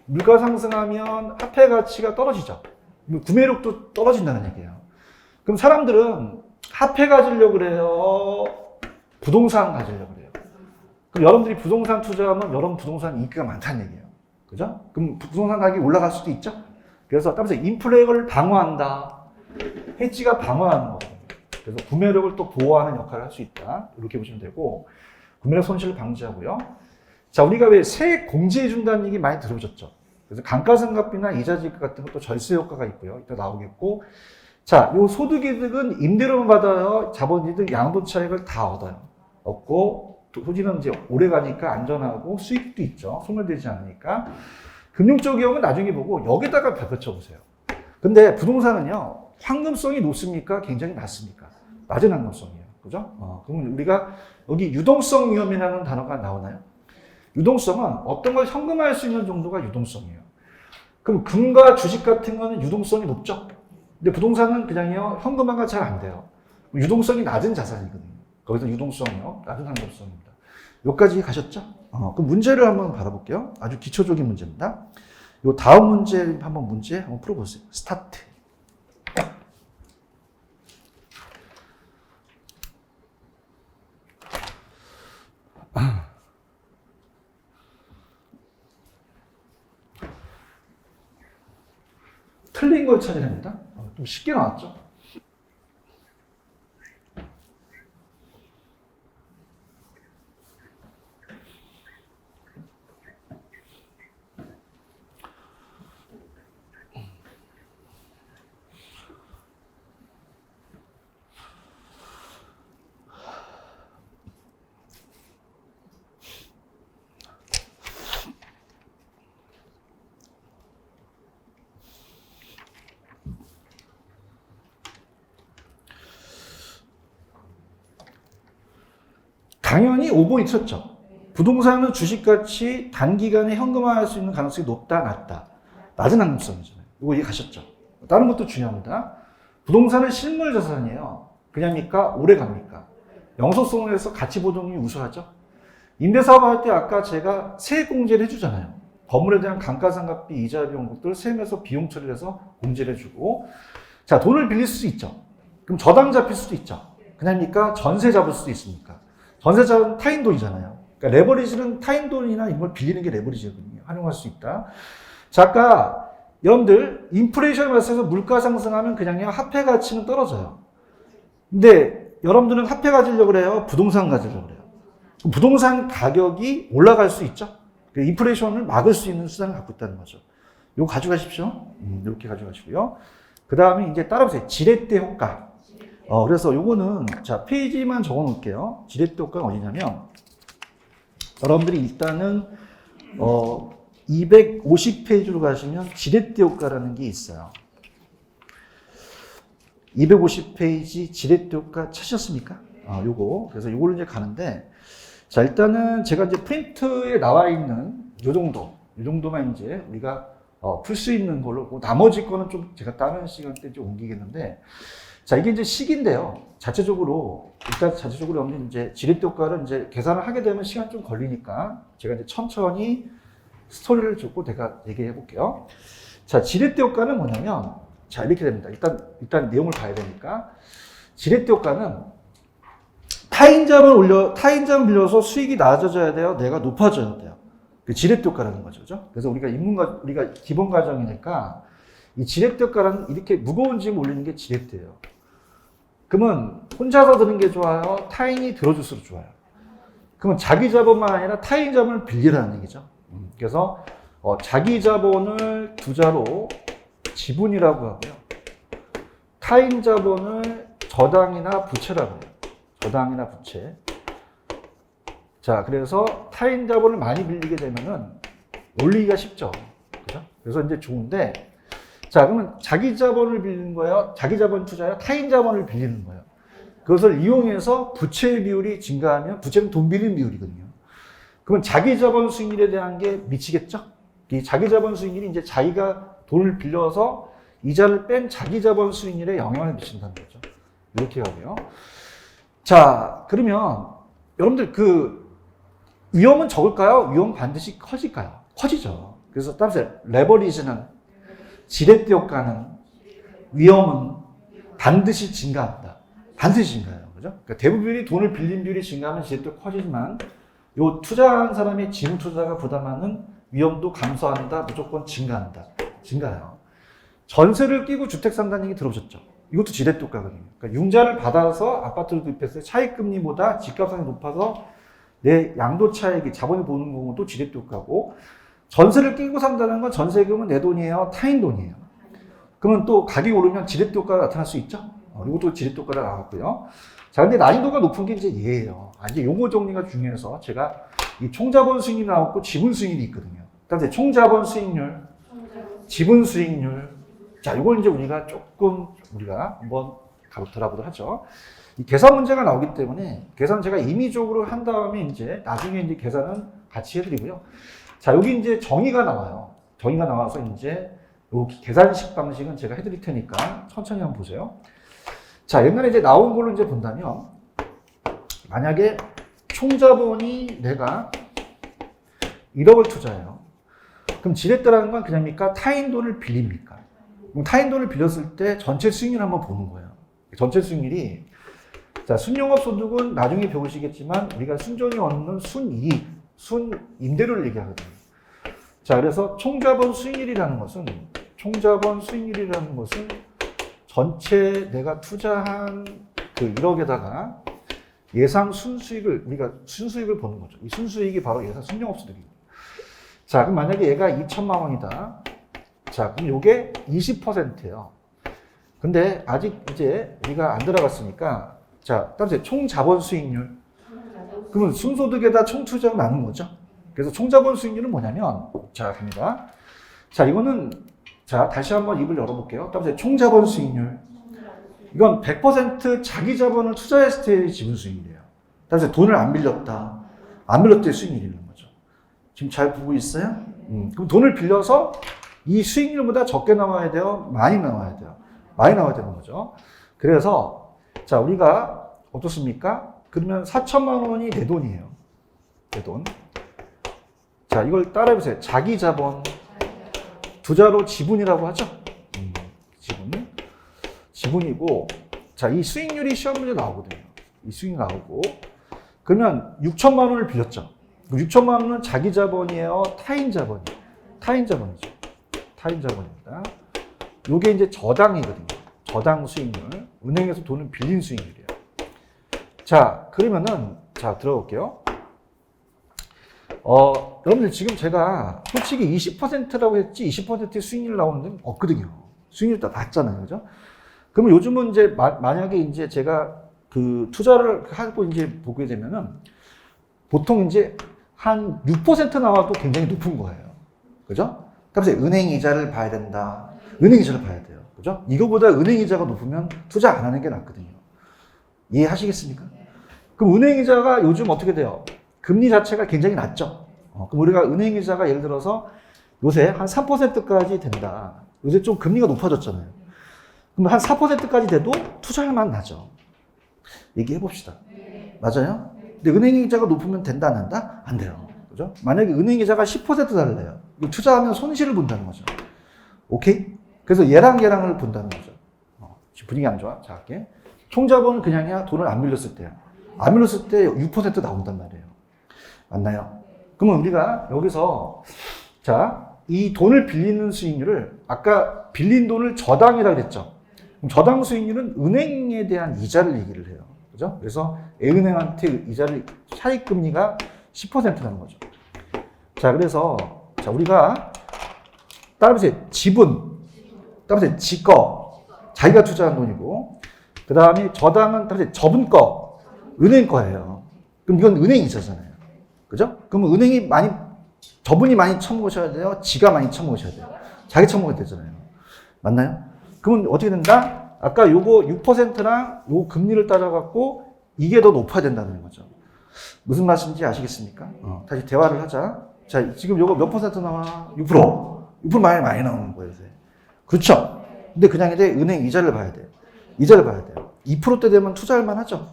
물가 상승하면 화폐 가치가 떨어지죠. 구매력도 떨어진다는 얘기예요. 그럼 사람들은 화폐 가지려고 그래요? 부동산 가지려고 그래요? 그럼 여러분들이 부동산 투자하면 여러분 부동산 인기가 많다는 얘기예요. 그죠? 그럼 부동산 가격이 올라갈 수도 있죠? 그래서 따라서 인플레이션을 방어한다. 해지가 방어하는 거거든요. 그래서 구매력을 또 보호하는 역할을 할 수 있다. 이렇게 보시면 되고, 구매력 손실을 방지하고요. 자, 우리가 왜 세액 공제해 준다는 얘기 많이 들어보셨죠? 그래서 감가상각비나 이자지급 같은 것도 절세 효과가 있고요. 이따 나오겠고. 자, 요 소득이득은 임대료만 받아요. 자본이득, 양도 차익을 다 얻고, 토지는 이제 오래 가니까 안전하고 수익도 있죠. 소멸되지 않으니까. 금융 쪽 경우는 나중에 보고 여기다가 겹쳐 보세요. 근데 부동산은요, 황금성이 높습니까? 굉장히 낮습니까? 낮은 황금성이에요. 그죠? 그럼 우리가 여기 유동성 위험이라는 단어가 나오나요? 유동성은 어떤 걸 현금화할 수 있는 정도가 유동성이에요. 그럼 금과 주식 같은 거는 유동성이 높죠? 근데 부동산은 그냥요, 현금화가 잘 안 돼요. 유동성이 낮은 자산이거든요. 거기서 유동성이요, 낮은 황금성입니다. 여기까지 가셨죠? 그럼 문제를 한번 바라볼게요. 아주 기초적인 문제입니다. 요 다음 문제 한번 풀어보세요. 스타트. 틀린 걸 찾아야 됩니다. 좀 쉽게 나왔죠? 당연히 5번 있었죠. 부동산은 주식같이 단기간에 현금화할 수 있는 가능성이 높다, 낮다. 낮은 황금성이잖아요. 이거 이해가셨죠? 다른 것도 중요합니다. 부동산은 실물 자산이에요. 그냥입니까? 오래 갑니까? 영속성을 해서 가치 보존이 우수하죠. 임대사업 할 때 아까 제가 세액 공제를 해주잖아요. 건물에 대한 감가상각비, 이자 비용 것들 세금에서 비용 처리를 해서 공제를 해주고, 자, 돈을 빌릴 수 있죠. 그럼 저당 잡힐 수도 있죠. 그냥입니까? 전세 잡을 수도 있습니까? 전세자는 타인 돈이잖아요. 그러니까 레버리지는 타인 돈이나 이런 걸 빌리는 게 레버리지거든요. 활용할 수 있다. 자, 아까 여러분들 인플레이션에 맞서서 물가 상승하면 그냥요, 화폐 가치는 떨어져요. 근데 여러분들은 화폐 가지려고 그래요? 부동산 가지려고 그래요? 부동산 가격이 올라갈 수 있죠. 인플레이션을 막을 수 있는 수단을 갖고 있다는 거죠. 이거 가져가십시오. 이렇게 가져가시고요. 그 다음에 이제 따라보세요. 지렛대 효과. 그래서 요거는, 자, 페이지만 적어 놓을게요. 지렛대 효과가 어디냐면, 여러분들이 일단은, 250페이지로 가시면 지렛대 효과라는 게 있어요. 250페이지 지렛대 효과 찾으셨습니까? 요거. 그래서 요걸 이제 가는데, 자, 일단은 제가 이제 프린트에 나와 있는 요 정도만 이제 우리가, 풀 수 있는 걸로, 나머지 거는 좀 제가 다른 시간대 좀 옮기겠는데, 자, 이게 이제 식인데요. 자체적으로 여러분들 이제 지렛대 효과를 이제 계산을 하게 되면 시간이 좀 걸리니까 제가 이제 천천히 스토리를 줬고 제가 얘기해 볼게요. 자, 지렛대 효과는 뭐냐면, 자, 이렇게 됩니다. 일단 내용을 봐야 되니까. 지렛대 효과는 타인자금을 빌려서 수익이 낮아져야 돼요? 내가 높아져야 돼요? 그 지렛대 효과라는 거죠. 그죠? 그래서 우리가 기본 과정이니까 이 지렛대 효과는 이렇게 무거운 짐을 올리는 게 지렛대예요. 그러면 혼자서 드는 게 좋아요? 타인이 들어줄수록 좋아요. 그러면 자기 자본만 아니라 타인 자본을 빌리라는 얘기죠. 그래서 자기 자본을 두자로 지분이라고 하고요. 타인 자본을 저당이나 부채라고 해요. 저당이나 부채. 자, 그래서 타인 자본을 많이 빌리게 되면은 올리기가 쉽죠. 그죠? 그래서 이제 좋은데, 자, 그러면 자기 자본을 빌리는 거예요? 자기 자본 투자예요? 타인 자본을 빌리는 거예요? 그것을 이용해서 부채 비율이 증가하면, 부채는 돈 빌리는 비율이거든요. 그러면 자기 자본 수익률에 대한 게 미치겠죠? 이 자기 자본 수익률이 이제 자기가 돈을 빌려서 이자를 뺀 자기 자본 수익률에 영향을 미친다는 거죠. 이렇게 가고요. 자, 그러면 여러분들 그 위험은 적을까요? 위험 반드시 커질까요? 커지죠. 그래서 따라서 레버리지는 지렛대 효과는 위험은 반드시 증가합니다. 반드시 증가해요. 그죠? 그러니까 대부분이 돈을 빌린 비율이 증가하면 지렛대가 커지지만 요 투자한 사람이 지분 투자가 부담하는 위험도 감소한다. 무조건 증가한다. 증가해요. 전세를 끼고 주택 산다는 얘기 들어보셨죠? 이것도 지렛대 효과거든요. 그러니까 융자를 받아서 아파트를 구입했을 때 차익금리보다 집값이 높아서 내 양도 차익이 자본이 보는 경우도 지렛대 효과고, 전세를 끼고 산다는 건 전세금은 내 돈이에요? 타인 돈이에요? 그러면 또 가격이 오르면 지렛대 효과가 나타날 수 있죠? 이것도 지렛대 효과가 나왔고요. 자, 근데 난이도가 높은 게 이제 얘예요. 이제 용어 정리가 중요해서 제가 이 총자본 수익률이 나왔고 지분 수익률이 있거든요. 그다음에 총자본 수익률, 지분 수익률. 자, 이걸 이제 우리가 한번 돌아보도록 하죠. 이 계산 문제가 나오기 때문에 계산 제가 임의적으로 한 다음에 이제 나중에 이제 계산은 같이 해드리고요. 자, 여기 이제 정의가 나와요. 정의가 나와서 이제 요 계산식 방식은 제가 해드릴 테니까 천천히 한번 보세요. 자, 옛날에 이제 나온 걸로 이제 본다면, 만약에 총자본이 내가 1억을 투자해요. 그럼 지렛대라는 건 그냥입니까? 타인 돈을 빌립니까? 그럼 타인 돈을 빌렸을 때 전체 수익률 한번 보는 거예요. 전체 수익률이, 자, 순영업 소득은 나중에 배우시겠지만 우리가 순전히 얻는 순이익, 순임대료를 얘기하거든요. 자, 그래서 총자본 수익률이라는 것은 전체 내가 투자한 그 1억에다가 예상 순수익을, 우리가 순수익을 보는 거죠. 이 순수익이 바로 예상 순영업 소득입니다. 자, 그럼 만약에 얘가 2천만 원이다. 자, 그럼 요게 20%예요. 근데 아직 이제 우리가 안 들어갔으니까, 자, 따라서 총 자본 수익률. 그러면 순소득에다 총 투자가 나눈 거죠. 그래서 총 자본 수익률은 뭐냐면, 자, 갑니다. 자, 이거는, 자, 다시 한번 입을 열어볼게요. 따라서 총 자본 수익률. 이건 100% 자기 자본을 투자했을 때의 지분 수익률이에요. 따라서 돈을 안 빌렸다. 안 빌렸을 때 수익률이라는 거죠. 지금 잘 보고 있어요? 그럼 돈을 빌려서 이 수익률보다 적게 나와야 돼요? 많이 나와야 돼요? 많이 나와야 되는 거죠. 그래서, 자, 우리가 어떻습니까? 그러면 4천만 원이 내 돈이에요. 내 돈. 자, 이걸 따라해보세요. 자기 자본. 부자로 지분이라고 하죠. 지분이고, 자, 이 수익률이 시험 문제 나오거든요. 이 수익이 나오고, 그러면 6천만 원을 빌렸죠. 6천만 원은 자기 자본이에요? 타인 자본이에요? 타인 자본이죠. 타인 자본입니다. 요게 이제 저당이거든요. 저당 수익률. 은행에서 돈을 빌린 수익률이에요. 자, 그러면은, 자, 들어볼게요. 여러분들 지금 제가 솔직히 20%라고 했지 20%의 수익률 나오는 데는 없거든요. 수익률 다 낮잖아요. 그죠? 그러면 요즘은 이제 만약에 이제 제가 그 투자를 하고 이제 보게 되면은 보통 이제 한 6% 나와도 굉장히 높은 거예요. 그죠? 그래서 은행 이자를 봐야 된다. 은행 이자를 봐야 돼요. 그죠? 이거보다 은행 이자가 높으면 투자 안 하는 게 낫거든요. 이해하시겠습니까? 그럼 은행 이자가 요즘 어떻게 돼요? 금리 자체가 굉장히 낮죠. 그럼 우리가 은행 이자가 예를 들어서 요새 한 3%까지 된다. 요새 좀 금리가 높아졌잖아요. 그럼 한 4%까지 돼도 투자할 만 나죠. 얘기해 봅시다. 맞아요? 근데 은행 이자가 높으면 된다, 안 된다? 안 돼요. 그죠? 만약에 은행 이자가 10% 달래요. 투자하면 손실을 본다는 거죠. 오케이? 그래서 얘랑을 본다는 거죠. 지금 분위기 안 좋아? 자, 할게. 총자본은 그냥이야. 돈을 안 빌렸을 때야. 안 빌렸을 때 6% 나온단 말이에요. 맞나요? 그러면 우리가 여기서, 자, 이 돈을 빌리는 수익률을, 아까 빌린 돈을 저당이라고 그랬죠. 그럼 저당 수익률은 은행에 대한 이자를 얘기를 해요. 그죠? 그래서 A은행한테 이자를, 차익금리가 10%라는 거죠. 자, 그래서, 자, 우리가, 따라보세요. 지분, 따라보세요. 지거. 자기가 투자한 돈이고, 그 다음에 저당은 사실 저분 거, 은행 거예요. 그럼 이건 은행 이자잖아요. 그죠? 그러면 은행이 많이, 저분이 많이 처먹으셔야 돼요? 지가 많이 처먹으셔야 돼요? 자기 처먹어야 되잖아요. 맞나요? 그러면 어떻게 된다? 아까 요거 6%랑 요 금리를 따라갖고 이게 더 높아야 된다는 거죠. 무슨 말씀인지 아시겠습니까? 다시 대화를 하자. 자, 지금 요거 몇 퍼센트 나와? 6%. 6% 많이 나오는 거예요, 이제. 그렇죠? 근데 그냥 이제 은행 이자를 봐야 돼요. 이자를 봐야 돼요. 2%대 되면 투자할 만하죠.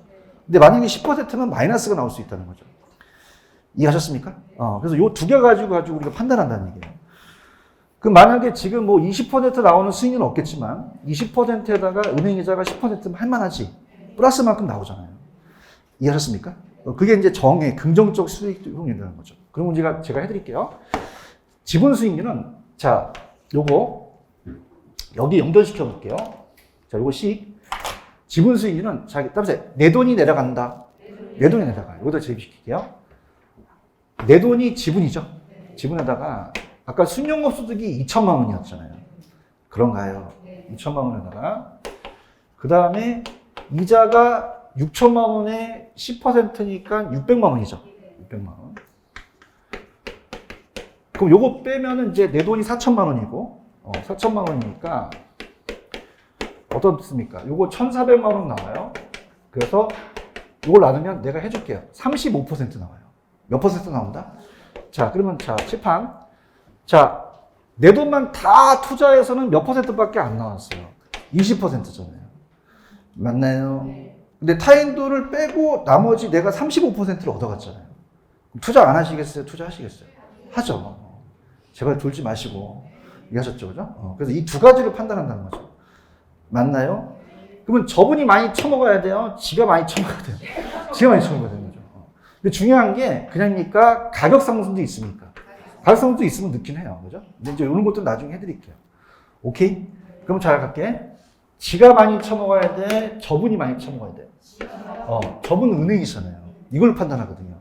근데 만약에 10%면 마이너스가 나올 수 있다는 거죠. 이해하셨습니까? 그래서 요 두 개 가지고 우리가 판단한다는 얘기예요. 그 만약에 지금 뭐 20% 나오는 수익률은 없겠지만 20%에다가 은행 이자가 10%면 할만하지. 플러스만큼 나오잖아요. 이해하셨습니까? 그게 이제 정의 긍정적 수익 효율이라는 거죠. 그러면 제가 해드릴게요. 지분 수익률은 자 요거 여기 연결시켜 볼게요. 자 요거 지분 수익률은 따라서 내 돈이 내려간다. 내 돈이 내려가요. 여기다 재입시킬게요. 내 돈이 지분이죠. 지분에다가 아까 순용업 소득이 2천만 원이었잖아요. 그런가요? 2천만 원에다가 그 다음에 이자가 6천만 원에 10%니까 600만 원이죠. 600만 원. 그럼 요거 빼면은 이제 내 돈이 4천만 원이고 4천만 원이니까 어떻습니까? 요거 1,400만 원 나와요. 그래서 요걸 나누면 내가 해줄게요. 35% 나와요. 몇 퍼센트 나온다? 자, 그러면 칠판. 자, 내 돈만 다 투자해서는 몇 퍼센트밖에 안 나왔어요. 20%잖아요. 맞나요? 근데 타인 돈을 빼고 나머지 내가 35%를 얻어갔잖아요. 투자 안 하시겠어요? 투자하시겠어요? 하죠. 제발 졸지 마시고. 이해하셨죠? 그죠? 그래서 이 두 가지를 판단한다는 거죠. 맞나요? 그러면 저분이 많이 처먹어야 돼요? 지가 많이 처먹어야 돼요? 지가 많이 처먹어야 되는 거죠. 근데 중요한 게 그냥니까 가격 상승도 있습니까? 가격 상승도 있으면 늦긴 해요. 그죠? 근데 이제 이런 것도 나중에 해드릴게요. 오케이? 그럼 잘 갈게. 지가 많이 처먹어야 돼? 저분이 많이 처먹어야 돼? 저분 은행이잖아요. 이걸 판단하거든요.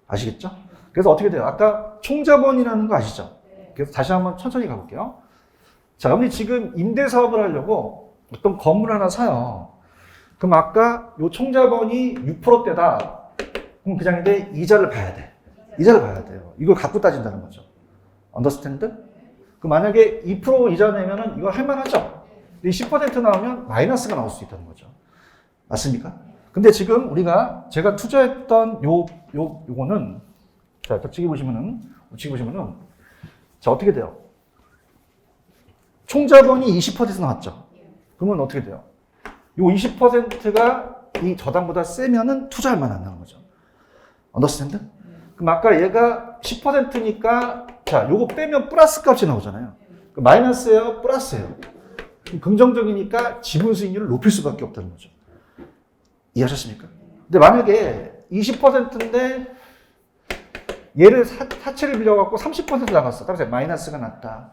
아시겠죠? 그래서 어떻게 돼요? 아까 총자본이라는 거 아시죠? 그래서 다시 한번 천천히 가볼게요. 자, 우리 지금 임대 사업을 하려고 어떤 건물 하나 사요. 그럼 아까 요 총자본이 6%대다. 그럼 그냥 근데 이자를 봐야 돼. 이자를 봐야 돼요. 이걸 갖고 따진다는 거죠. 언더스탠드? 그 만약에 2% 이자 내면은 이거 할만하죠? 근데 10% 나오면 마이너스가 나올 수 있다는 거죠. 맞습니까? 근데 지금 제가 투자했던 요거는 자, 우측에 보시면은 자, 어떻게 돼요? 총자본이 20% 나왔죠? 그러면 어떻게 돼요? 요 20%가 이 저당보다 세면은 투자할 만한 거죠. 언더스탠드? 그럼 아까 얘가 10%니까 자, 요거 빼면 플러스 값이 나오잖아요. 마이너스예요? 플러스예요? 긍정적이니까 지분 수익률을 높일 수밖에 없다는 거죠. 이해하셨습니까? 근데 만약에 20%인데 얘를 사채를 빌려갖고 30% 나갔어. 따라서 마이너스가 났다.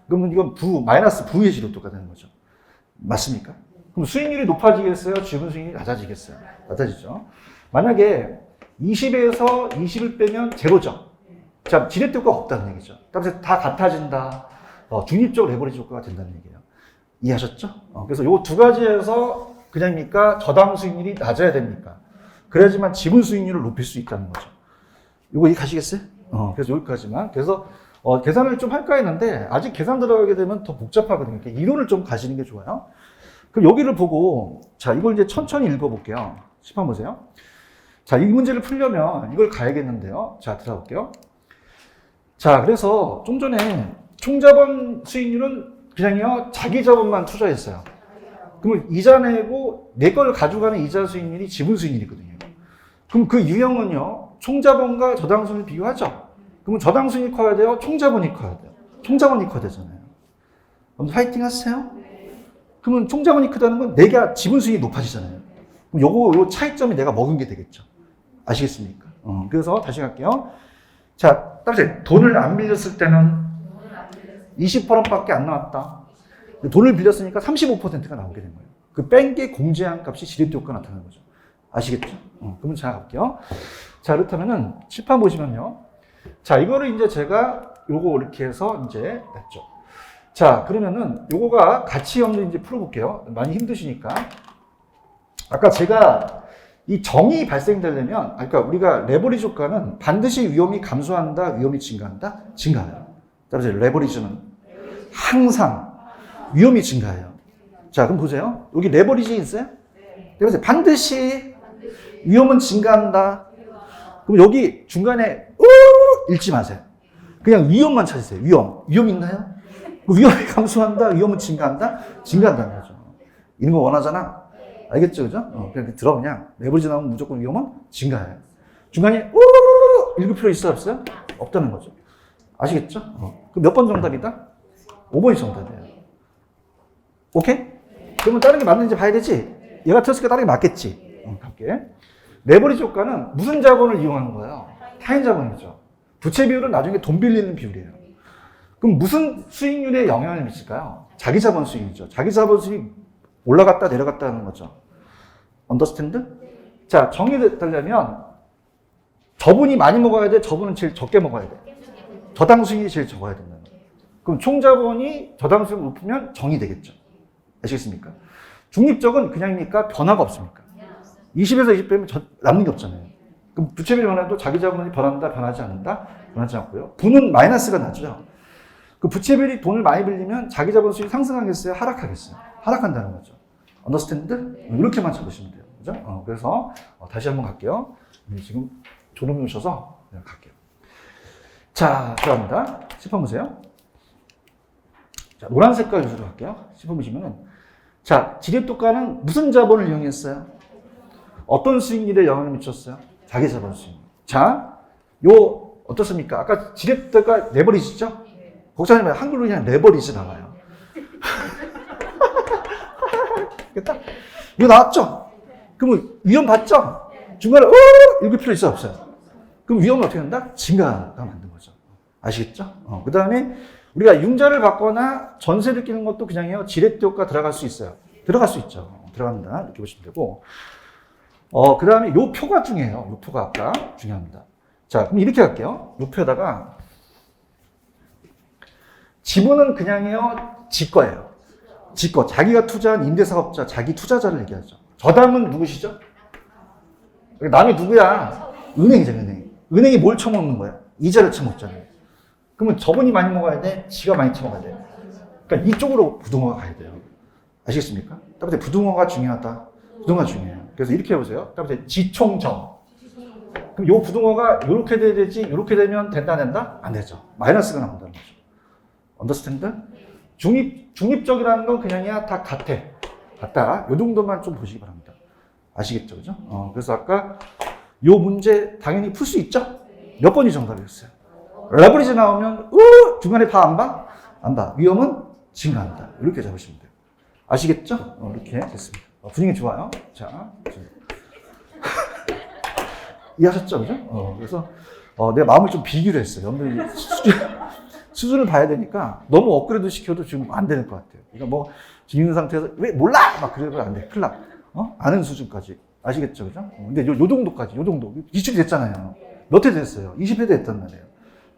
그러면 이건 마이너스 부의 시로 똑같다는 거죠. 맞습니까? 그럼 수익률이 높아지겠어요? 지분 수익률이 낮아지겠어요? 낮아지죠. 만약에 20에서 20을 빼면 제로죠. 자, 지렛대 효과가 없다는 얘기죠. 따라서 다 같아진다. 중립적 레버리지 효과가 된다는 얘기예요. 이해하셨죠? 그래서 요 두 가지에서 그냥입니까? 저당 수익률이 낮아야 됩니까? 그래야지만 지분 수익률을 높일 수 있다는 거죠. 이거 이해가시겠어요? 그래서 여기까지만. 그래서 계산을 좀 할까 했는데 아직 계산 들어가게 되면 더 복잡하거든요. 그러니까 이론을 좀 가시는 게 좋아요. 그럼 여기를 보고 자, 이걸 이제 천천히 읽어볼게요. 칠판 보세요. 자, 이 문제를 풀려면 이걸 가야겠는데요. 자, 들어볼게요. 자, 그래서 좀 전에 총자본 수익률은 그냥요, 자기 자본만 투자했어요. 그러면 이자 내고 내 걸 가져가는 이자 수익률이 지분 수익률이거든요. 그럼 그 유형은요, 총자본과 저당 수익률 비교하죠. 그러면 저당 수익률이 커야 돼요? 총자본이 커야 돼요? 총자본이 커야 되잖아요. 그럼 파이팅 하세요? 그러면 총자본이 크다는 건 내가 지분 수익이 높아지잖아요. 그럼 요 차이점이 내가 먹은 게 되겠죠. 아시겠습니까? 그래서 다시 갈게요. 자, 따라서 돈을 안 빌렸을 때는 20%밖에 안 나왔다. 돈을 빌렸으니까 35%가 나오게 된 거예요. 그 뺀 게 공제한 값이 지렛대 효과가 나타나는 거죠. 아시겠죠? 그러면 자, 갈게요. 자, 그렇다면은 칠판 보시면요. 자, 이거를 이제 제가 요거 이렇게 해서 이제 냈죠. 자, 그러면은 요거가 가치 없는 이제 풀어볼게요. 많이 힘드시니까. 아까 제가 이 정이 발생되려면, 그러니까 우리가 레버리지 효과는 반드시 위험이 감소한다, 위험이 증가한다? 증가해요. 따라서 레버리지는 항상 위험이 증가해요. 자, 그럼 보세요. 여기 레버리지 있어요? 그래서 반드시 위험은 증가한다. 그럼 여기 중간에 읽지 마세요. 그냥 위험만 찾으세요. 위험 있나요? 위험이 감소한다, 위험은 증가한다? 증가한다는 거죠. 이런 거 원하잖아? 알겠죠, 그죠? 그냥 들어, 그냥. 레버리지 나오면 무조건 위험은 증가해요. 중간에 읽을 필요 있어요, 없어요? 없다는 거죠. 아시겠죠? 그럼 몇 번 정답이다? 5번이 정답이에요. 오케이? 그러면 다른 게 맞는지 봐야 되지? 얘가 틀었으니까 다른 게 맞겠지? 갈게. 레버리지 효과는 무슨 자본을 이용하는 거예요? 타인 자본이죠. 부채 비율은 나중에 돈 빌리는 비율이에요. 그럼 무슨 수익률에 영향을 미칠까요? 자기 자본 수익이죠. 자기 자본 수익 올라갔다 내려갔다 하는 거죠. 언더스탠드? 자, 정의되려면 저분이 많이 먹어야 돼? 저분은 제일 적게 먹어야 돼? 저당 수익이 제일 적어야 된다는 거예요. 그럼 총 자본이 저당 수익이 높으면 정이 되겠죠. 아시겠습니까? 중립적은 그냥입니까? 변화가 없습니까? 20에서 20 빼면 남는 게 없잖아요. 그럼 부채비 변화도 자기 자본이 변한다, 변하지 않는다? 변하지 않고요. 부는 마이너스가 나죠. 그 부채비율이 돈을 많이 빌리면 자기 자본 수익이 상승하겠어요? 하락하겠어요? 하락한다는 거죠. 언더스탠드? 이렇게만 잡으시면 돼요. 그죠? 그래서 다시 한번 갈게요. 지금 졸음 오셔서 갈게요. 자, 들어갑니다. 10번 보세요. 자, 노란 색깔 위주로 갈게요. 10번 보시면은. 자, 지렛도가는 무슨 자본을 이용했어요? 어떤 수익률에 영향을 미쳤어요? 자기 자본 수익. 자, 어떻습니까? 아까 지렛도가 레버리지죠? 걱정하지 마요. 한글로 그냥 레버리지 나와요. 됐다? 이거 나왔죠? 그러면 위험 봤죠? 중간에 읽을 필요 있어요? 없어요? 그럼 위험은 어떻게 한다? 증가가 만든 거죠. 아시겠죠? 그 다음에 우리가 융자를 받거나 전세를 끼는 것도 그냥요, 지렛대 효과 들어갈 수 있어요. 들어갈 수 있죠. 들어간다. 이렇게 보시면 되고. 그 다음에 요 표가 중요해요. 요 표가 아까 중요합니다. 자, 그럼 이렇게 할게요. 요 표에다가 지분은 그냥요, 지 거예요. 지 거. 자기가 투자한 임대사업자, 자기 투자자를 얘기하죠. 저당은 누구시죠? 남이 누구야? 은행이죠, 은행. 은행이 뭘 처먹는 거야? 이자를 처먹잖아요. 그러면 저분이 많이 먹어야 돼? 지가 많이 처먹어야 돼? 그러니까 이쪽으로 부동어가 가야 돼요. 아시겠습니까? 따라서 부동어가 중요하다. 부동어가 중요해요. 그래서 이렇게 해보세요. 따라서 지총정. 그럼 요 부동어가 이렇게 돼야 되지, 이렇게 되면 된다, 안 된다? 안 되죠. 마이너스가 나온다는 거죠. 언더스탠드? 중립적이라는 건 그냥이야 다 같다. 요 정도만 좀 보시기 바랍니다. 아시겠죠? 그죠? 그래서 아까 요 문제 당연히 풀 수 있죠? 몇 번이 정답이었어요? 레버리지 나오면, 중간에 다 안 봐? 안 봐. 위험은 증가한다. 이렇게 잡으시면 돼요. 아시겠죠? 이렇게 됐습니다. 분위기 좋아요. 자. 이해하셨죠? 그죠? 그래서, 내 마음을 좀 비기로 했어요. 여러분들이 수준을 봐야 되니까 너무 업그레이드 시켜도 지금 안 되는 것 같아요. 그러니까 뭐, 지금 있는 상태에서 왜 몰라! 막 그래도 안 돼. 큰일 나. 아는 수준까지. 아시겠죠? 그죠? 근데 요 정도까지, 요 정도. 기출이 됐잖아요. 몇 회 됐어요? 20회 됐단 말이에요.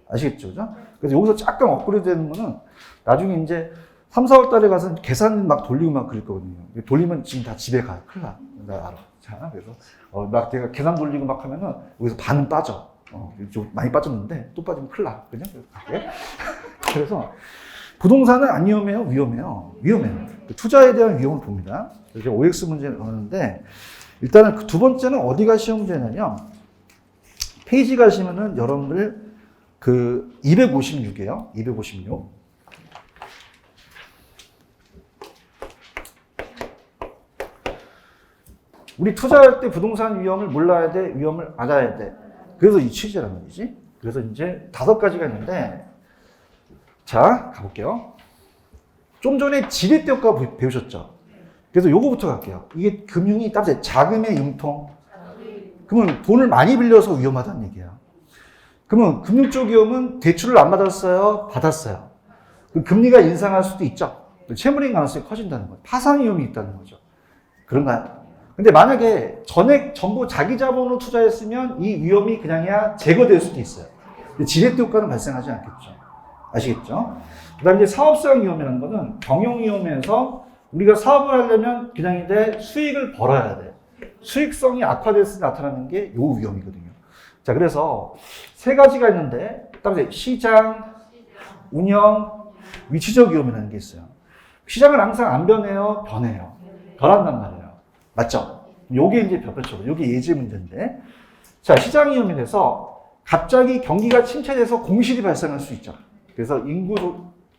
아시겠죠? 그죠? 그래서 여기서 잠깐 업그레이드 되는 거는 나중에 이제 3, 4월 달에 가서 계산 막 돌리고 막 그럴 거거든요. 돌리면 지금 다 집에 가요. 큰일 나. 나 알아. 자, 그래서, 막 내가 계산 돌리고 막 하면은 여기서 반은 빠져. 좀 많이 빠졌는데 또 빠지면 큰일 나. 그냥 갈게. 그래서 부동산은 안 위험해요? 위험해요. 위험해요. 투자에 대한 위험을 봅니다. 이렇게 OX 문제를 넣었는데 일단은 그 두 번째는 어디가 시험 문제냐면 페이지 가시면은 여러분들 그 256이에요. 256. 우리 투자할 때 부동산 위험을 몰라야 돼, 위험을 알아야 돼. 그래서 이 취지란 말이지. 그래서 이제 5가지가 있는데, 자, 가볼게요. 좀 전에 지렛대 효과 배우셨죠? 그래서 요거부터 갈게요. 이게 금융이 딱 자금의 융통. 그러면 돈을 많이 빌려서 위험하다는 얘기야. 그러면 금융 쪽 위험은 대출을 안 받았어요? 받았어요. 그럼 금리가 인상할 수도 있죠. 채무링 가능성이 커진다는 거예요. 파산 위험이 있다는 거죠. 그런가요? 근데 만약에 전액 전부 자기 자본으로 투자했으면 이 위험이 그냥이야 제거될 수도 있어요. 지렛대 효과는 발생하지 않겠죠. 아시겠죠? 그 다음에 이제 사업성 위험이라는 거는 경영 위험에서 우리가 사업을 하려면 그냥 이제 수익을 벌어야 돼. 수익성이 악화됐을 때 나타나는 게 요 위험이거든요. 자, 그래서 세 가지가 있는데, 따라서 시장, 운영, 위치적 위험이라는 게 있어요. 시장은 항상 안 변해요? 변해요. 변한단 말이에요. 맞죠? 요게 이제 별표처럼, 요게 예제 문제인데. 자, 시장 위험이 돼서 갑자기 경기가 침체돼서 공실이 발생할 수 있죠. 그래서 인구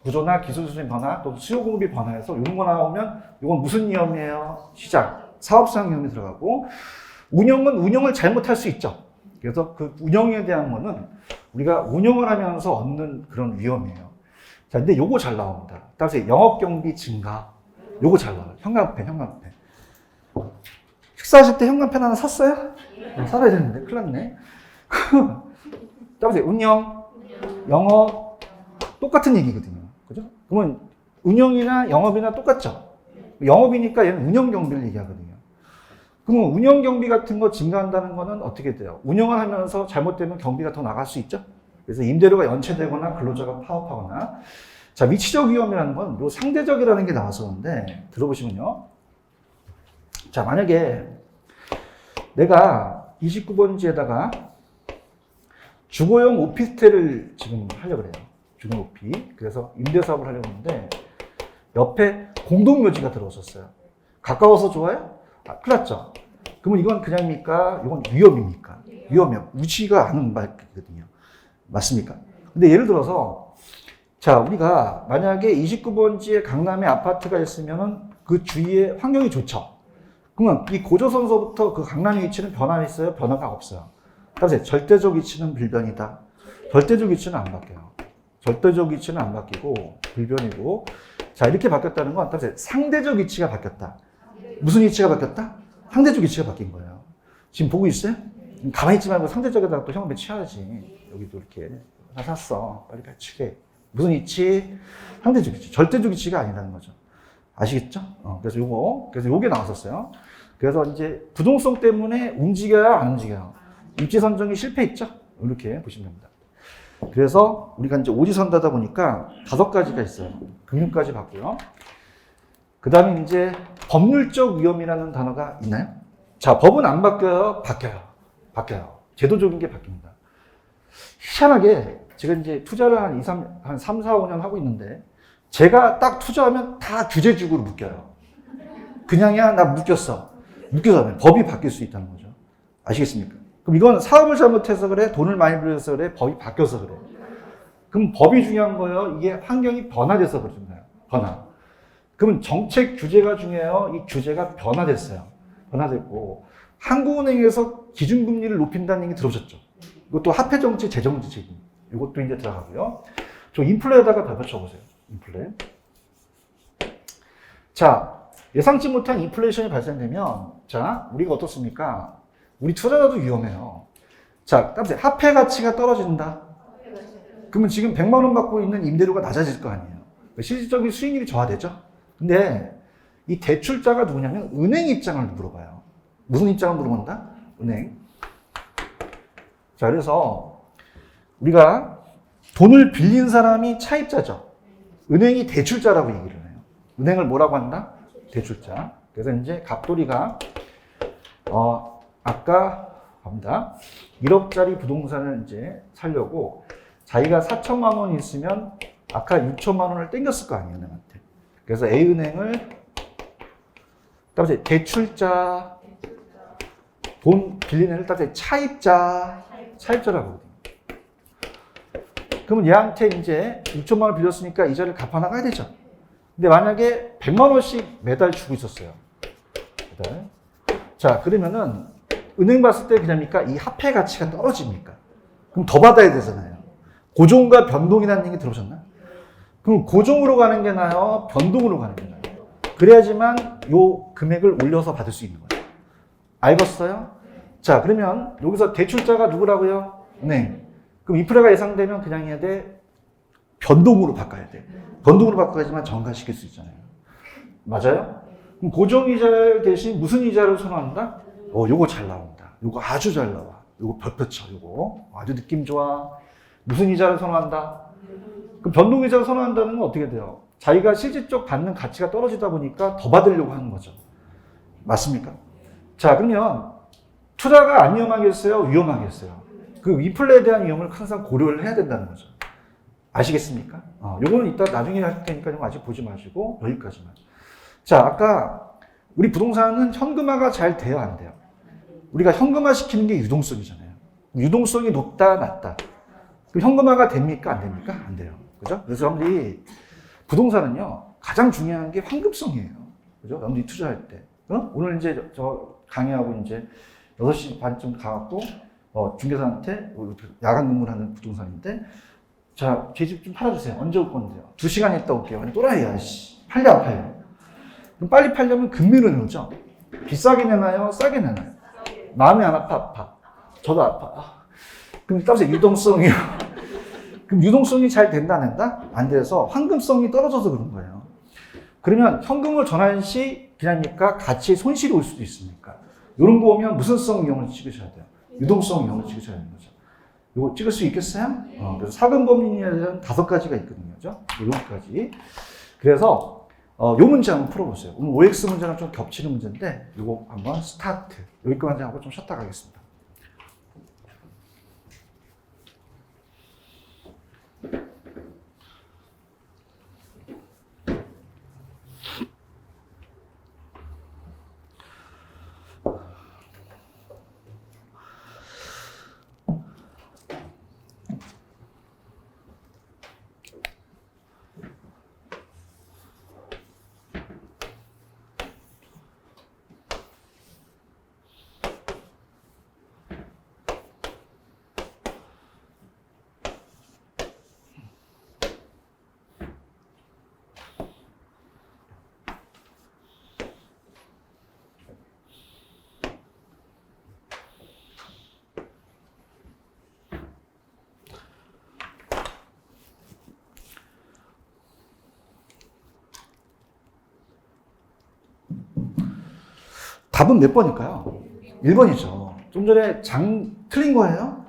구조나 기술 수준 변화, 또 수요 공급이 변화해서 이런 거 나오면 이건 무슨 위험이에요? 시장, 사업상 위험이 들어가고, 운영은 운영을 잘못할 수 있죠. 그래서 그 운영에 대한 거는 우리가 운영을 하면서 얻는 그런 위험이에요. 자, 근데 요거 잘 나옵니다. 따라서 영업 경비 증가, 요거 잘 나와요. 현관펜. 식사하실 때 현관펜 하나 샀어요? 사야 되는데 큰일 났네. 따라서 운영, 영업 똑같은 얘기거든요. 그죠? 그러면 운영이나 영업이나 똑같죠? 영업이니까 얘는 운영 경비를 얘기하거든요. 그러면 운영 경비 같은 거 증가한다는 거는 어떻게 돼요? 운영을 하면서 잘못되면 경비가 더 나갈 수 있죠? 그래서 임대료가 연체되거나 근로자가 파업하거나. 자, 위치적 위험이라는 건 요 상대적이라는 게 나왔었는데, 들어보시면요. 자, 만약에 내가 29번지에다가 주거용 오피스텔을 지금 하려고 그래요. 주거 오피. 그래서 임대사업을 하려고 하는데, 옆에 공동묘지가 들어오셨어요. 가까워서 좋아요? 큰일 났죠? 그러면 이건 그냥입니까? 이건 위험입니까? 위험이요. 위치가 않은 말이거든요. 맞습니까? 근데 예를 들어서, 자, 우리가 만약에 29번지에 강남에 아파트가 있으면은 그 주위에 환경이 좋죠? 그러면 이 고조선서부터 그 강남의 위치는 변화 있어요? 변화가 없어요. 따라서 절대적 위치는 불변이다. 절대적 위치는 안 바뀌어요. 절대적 위치는 안 바뀌고 불변이고. 자, 이렇게 바뀌었다는 건 따라서 상대적 위치가 바뀌었다. 무슨 위치가 바뀌었다? 상대적 위치가 바뀐 거예요. 지금 보고 있어요? 가만히 있지 말고 상대적에다가 또 현금에 치워야지. 여기도 이렇게 다 샀어. 빨리 치게. 무슨 위치? 상대적 위치. 절대적 위치가 아니라는 거죠. 아시겠죠? 그래서 요게 나왔었어요. 그래서 이제 부동성 때문에 움직여요, 안 움직여요? 입지 선정이 실패했죠? 이렇게 보시면 됩니다. 그래서 우리가 이제 오지선다다 보니까 5가지가 있어요. 금융까지 봤고요. 그 다음에 이제 법률적 위험이라는 단어가 있나요? 자, 법은 안 바뀌어요? 바뀌어요. 제도적인 게 바뀝니다. 희한하게 제가 이제 투자를 한 3, 4, 5년 하고 있는데 제가 딱 투자하면 다 규제적으로 묶여요. 그냥이야, 나 묶였어. 묶여서 하면 법이 바뀔 수 있다는 거죠. 아시겠습니까? 그럼 이건 사업을 잘못해서 그래? 돈을 많이 들여서 그래? 법이 바뀌어서 그래? 그럼 법이 중요한 거예요? 이게 환경이 변화돼서 그렇잖아요. 변화. 그러면 정책 규제가 중요해요? 이 규제가 변화됐어요. 변화됐고, 한국은행에서 기준금리를 높인다는 얘기 들어보셨죠? 이것도 화폐정책, 재정정책. 이것도 이제 들어가고요. 저 인플레에다가 다 붙여보세요. 인플레. 자, 예상치 못한 인플레이션이 발생되면, 자, 우리가 어떻습니까? 우리 투자자도 위험해요. 자, 깜짝이야. 화폐 가치가 떨어진다. 그러면 지금 100만 원 받고 있는 임대료가 낮아질 거 아니에요. 실질적인 수익률이 저하되죠? 근데 이 대출자가 누구냐면 은행 입장을 물어봐요. 무슨 입장을 물어본다? 은행. 자, 그래서 우리가 돈을 빌린 사람이 차입자죠. 은행이 대출자라고 얘기를 해요. 은행을 뭐라고 한다? 대출자. 그래서 이제 갑돌이가 아까 갑니다. 1억짜리 부동산을 이제 살려고 자기가 4천만 원이 있으면 아까 6천만 원을 땡겼을 거 아니에요, 은행한테. 그래서 A은행을 따라서 대출자, 돈 빌린 애를 따라서 차입자라고 하거든요. 그러면 얘한테 이제 6천만 원 빌렸으니까 이자를 갚아 나가야 되죠. 근데 만약에 100만 원씩 매달 주고 있었어요. 매달. 자, 그러면은 은행 봤을 때 그냥입니까? 이 화폐 가치가 떨어집니까? 그럼 더 받아야 되잖아요. 고정과 변동이라는 얘기 들어보셨나요? 그럼 고정으로 가는 게 나아요? 변동으로 가는 게 나아요? 그래야지만 요 금액을 올려서 받을 수 있는 거예요. 알겠어요? 자, 그러면 여기서 대출자가 누구라고요? 네. 그럼 인플레가 예상되면 그냥 해야 돼? 변동으로 바꿔야 돼. 변동으로 바꿔야지만 정가시킬 수 있잖아요. 맞아요? 그럼 고정이자 대신 무슨 이자를 선호한다? 요거 잘 나온다. 요거 아주 잘 나와. 요거 별표 쳐. 요거 아주 느낌 좋아. 무슨 이자를 선호한다? 그 변동이자를 선호한다는 건 어떻게 돼요? 자기가 실질적 받는 가치가 떨어지다 보니까 더 받으려고 하는 거죠. 맞습니까? 자, 그러면 투자가 안 위험하겠어요? 위험하겠어요? 그 인플레에 대한 위험을 항상 고려를 해야 된다는 거죠. 아시겠습니까? 요거는 이따 나중에 할 테니까 좀 아직 보지 마시고 여기까지만. 자, 아까 우리 부동산은 현금화가 잘 돼요, 안 돼요? 우리가 현금화 시키는 게 유동성이잖아요. 유동성이 높다, 낮다. 그럼 현금화가 됩니까, 안 됩니까? 안 돼요. 그죠? 그래서 여러분들이 부동산은요, 가장 중요한 게 환급성이에요. 그죠? 여러분들이 투자할 때. 오늘 이제 저 강의하고 이제 6시 반쯤 가갖고, 중개사한테 야간 근무를 하는 부동산인데, 자, 제 집 좀 팔아주세요. 언제 올 건데요? 2시간 있다 올게요. 아니, 또라이야, 씨. 팔려, 안 팔려? 그럼 빨리 팔려면 금리를 내놓죠? 비싸게 내나요? 싸게 내나요? 마음이 안 아파? 저도 아파. 그럼 따라서 유동성이요. 그럼 유동성이 잘 된다, 안 된다? 안 돼서 환급성이 떨어져서 그런 거예요. 그러면 현금을 전환 시 그냥니까 가치에 손실이 올 수도 있으니까. 이런 거 오면 무슨 성 이용을 찍으셔야 돼요? 유동성 이용을 찍으셔야 되는 거죠. 이거 찍을 수 있겠어요? 그래서 사근법리에 대한 5가지가 있거든요. 그죠? 여기까지. 그래서 요 문제 한번 풀어보세요. 오늘 OX 문제랑 좀 겹치는 문제인데 이거 한번 스타트. 여기까지 하고 좀 쉬었다 가겠습니다. 답은 몇 번일까요? 1번이죠. 좀 전에 틀린 거예요.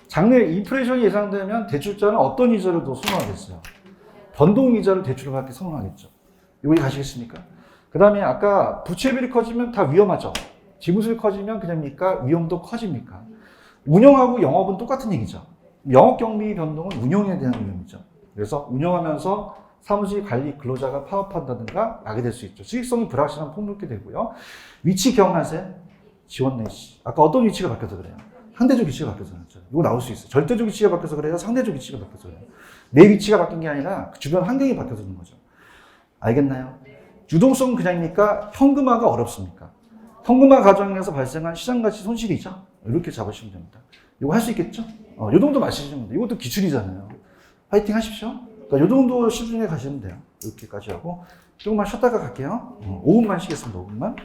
장래 인플레이션이 예상되면 대출자는 어떤 이자를 더 선호하겠어요? 변동 이자를 대출을 받기 선호하겠죠. 여기 가시겠습니까? 그 다음에 아까 부채비율이 커지면 다 위험하죠. 지분수율이 커지면 그냥입니까? 위험도 커집니까? 운영하고 영업은 똑같은 얘기죠. 영업 경비 변동은 운영에 대한 위험이죠. 그래서 운영하면서 사무실 관리 근로자가 파업한다든가 나게 될 수 있죠. 수익성이 불확실한 폭넓게 되고요. 위치 기억나세요? 지원 내시. 아까 어떤 위치가 바뀌어서 그래요? 상대적 위치가 바뀌어서 그렇죠. 이거 나올 수 있어요. 절대적 위치가 바뀌어서 그래요? 상대적 위치가 바뀌어서 그래요? 내 위치가 바뀐 게 아니라 주변 환경이 바뀌어서 그런 거죠. 알겠나요? 유동성은 그냥입니까? 현금화가 어렵습니까? 현금화 과정에서 발생한 시장가치 손실이죠. 이렇게 잡으시면 됩니다. 이거 할 수 있겠죠? 이 정도 마시시면 돼요. 이것도 기술이잖아요. 파이팅 하십시오. 그러니까 이 정도 수준에 가시면 돼요. 이렇게까지 하고 조금만 쉬었다가 갈게요. 5분만 쉬겠습니다. 5분만.